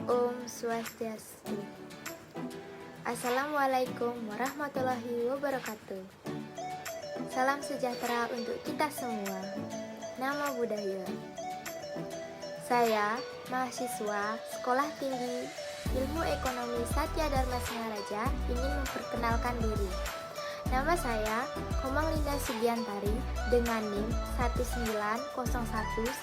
Om Swastiastu. Assalamualaikum warahmatullahi wabarakatuh. Salam sejahtera untuk kita semua. Nama budaya. Saya mahasiswa Sekolah Tinggi Ilmu Ekonomi Satya Dharma Singaraja ingin memperkenalkan diri. Nama saya Komang Linda Sugiantari dengan NIM 19011120,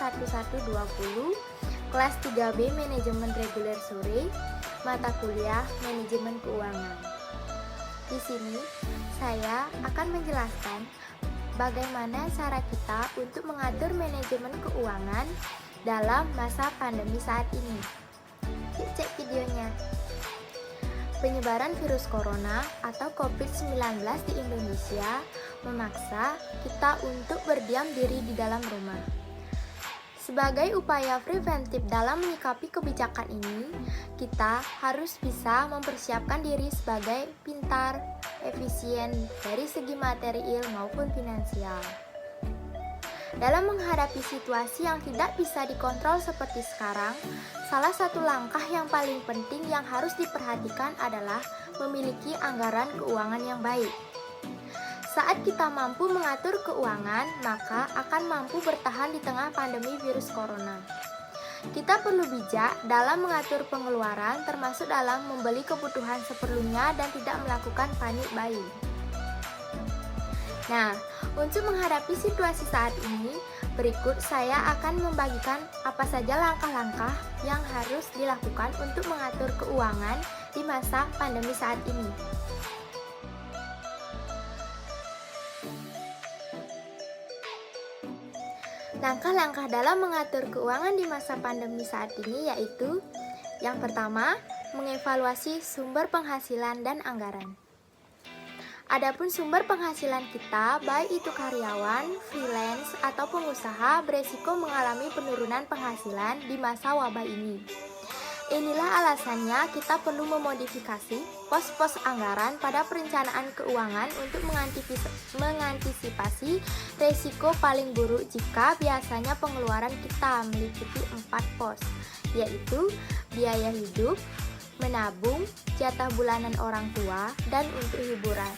kelas 3B Manajemen Reguler Sore, mata kuliah Manajemen Keuangan. Di sini saya akan menjelaskan bagaimana cara kita untuk mengatur manajemen keuangan dalam masa pandemi saat ini. Yuk cek videonya. Penyebaran virus corona atau COVID-19 di Indonesia memaksa kita untuk berdiam diri di dalam rumah. Sebagai upaya preventif dalam menyikapi kebijakan ini, kita harus bisa mempersiapkan diri sebagai pintar, efisien dari segi material maupun finansial. Dalam menghadapi situasi yang tidak bisa dikontrol seperti sekarang, salah satu langkah yang paling penting yang harus diperhatikan adalah memiliki anggaran keuangan yang baik. Saat kita mampu mengatur keuangan, maka akan mampu bertahan di tengah pandemi virus corona. Kita perlu bijak dalam mengatur pengeluaran, termasuk dalam membeli kebutuhan seperlunya dan tidak melakukan panik buying. Nah, untuk menghadapi situasi saat ini, berikut saya akan membagikan apa saja langkah-langkah yang harus dilakukan untuk mengatur keuangan di masa pandemi saat ini. Langkah-langkah dalam mengatur keuangan di masa pandemi saat ini yaitu: yang pertama, mengevaluasi sumber penghasilan dan anggaran. Adapun sumber penghasilan kita, baik itu karyawan, freelance, atau pengusaha, beresiko mengalami penurunan penghasilan di masa wabah ini. Inilah alasannya kita perlu memodifikasi pos-pos anggaran pada perencanaan keuangan untuk mengantisipasi resiko paling buruk jika biasanya pengeluaran kita meliputi 4 pos, yaitu biaya hidup, menabung, jatah bulanan orang tua, dan untuk hiburan.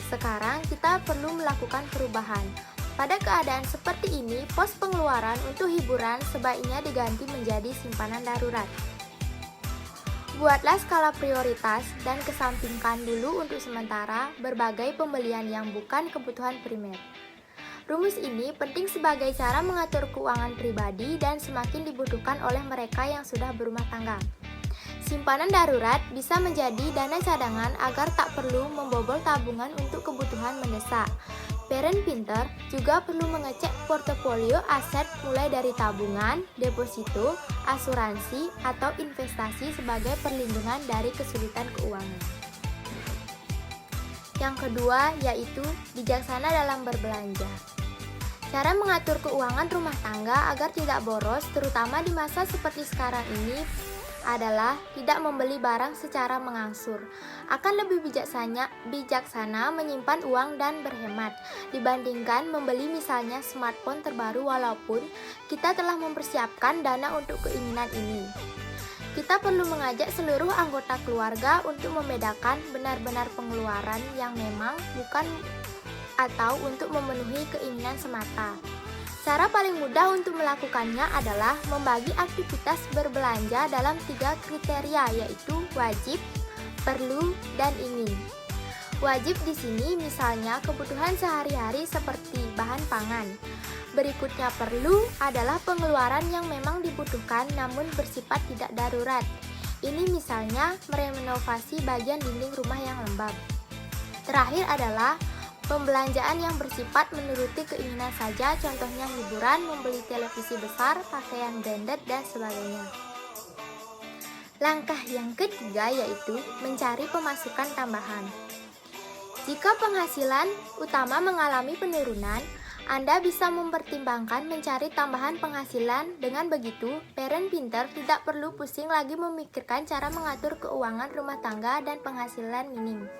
Sekarang kita perlu melakukan perubahan. Pada keadaan seperti ini, pos pengeluaran untuk hiburan sebaiknya diganti menjadi simpanan darurat. Buatlah skala prioritas dan kesampingkan dulu untuk sementara berbagai pembelian yang bukan kebutuhan primer. Rumus ini penting sebagai cara mengatur keuangan pribadi dan semakin dibutuhkan oleh mereka yang sudah berumah tangga. Simpanan darurat bisa menjadi dana cadangan agar tak perlu membobol tabungan untuk kebutuhan mendesak. Parent pinter juga perlu mengecek portofolio aset mulai dari tabungan, deposito, asuransi, atau investasi sebagai perlindungan dari kesulitan keuangan. Yang kedua yaitu bijaksana dalam berbelanja. Cara mengatur keuangan rumah tangga agar tidak boros, terutama di masa seperti sekarang ini, adalah tidak membeli barang secara mengangsur. Akan lebih bijaksana menyimpan uang dan berhemat dibandingkan membeli misalnya smartphone terbaru walaupun kita telah mempersiapkan dana untuk keinginan ini. Kita perlu mengajak seluruh anggota keluarga untuk membedakan benar-benar pengeluaran yang memang bukan atau untuk memenuhi keinginan semata. Cara paling mudah untuk melakukannya adalah membagi aktivitas berbelanja dalam 3 kriteria, yaitu wajib, perlu, dan ingin. Wajib di sini misalnya kebutuhan sehari-hari seperti bahan pangan. Berikutnya perlu adalah pengeluaran yang memang dibutuhkan namun bersifat tidak darurat. Ini misalnya merenovasi bagian dinding rumah yang lembab. Terakhir adalah pembelanjaan yang bersifat menuruti keinginan saja, contohnya hiburan, membeli televisi besar, pakaian branded, dan sebagainya. Langkah yang ketiga yaitu mencari pemasukan tambahan. Jika penghasilan utama mengalami penurunan, Anda bisa mempertimbangkan mencari tambahan penghasilan. Dengan begitu, parent pintar tidak perlu pusing lagi memikirkan cara mengatur keuangan rumah tangga dan penghasilan minim.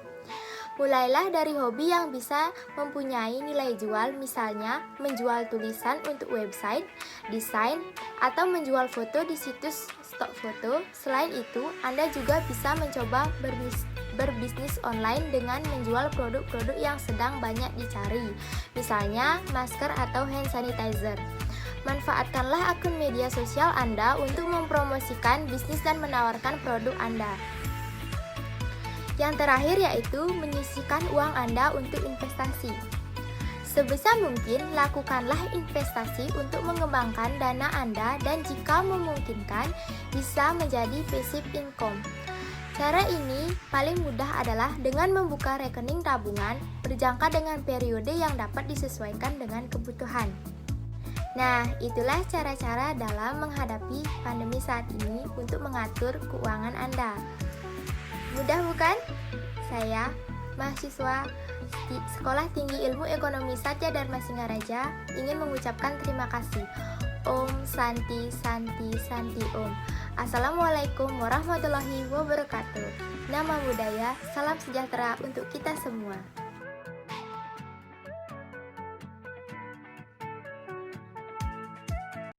Mulailah dari hobi yang bisa mempunyai nilai jual, misalnya menjual tulisan untuk website, desain, atau menjual foto di situs stok foto. Selain itu, Anda juga bisa mencoba berbisnis online dengan menjual produk-produk yang sedang banyak dicari, misalnya masker atau hand sanitizer. Manfaatkanlah akun media sosial Anda untuk mempromosikan bisnis dan menawarkan produk Anda. Yang terakhir yaitu menyisihkan uang Anda untuk investasi. Sebisa mungkin, lakukanlah investasi untuk mengembangkan dana Anda dan jika memungkinkan, bisa menjadi passive income. Cara ini paling mudah adalah dengan membuka rekening tabungan berjangka dengan periode yang dapat disesuaikan dengan kebutuhan. Nah, itulah cara-cara dalam menghadapi pandemi saat ini untuk mengatur keuangan Anda. Mudah bukan? Saya, mahasiswa Sekolah Tinggi Ilmu Ekonomi Satya Dharma Singaraja, ingin mengucapkan terima kasih. Om Santi Santi Santi Om. Assalamualaikum warahmatullahi wabarakatuh. Nama budaya, salam sejahtera untuk kita semua.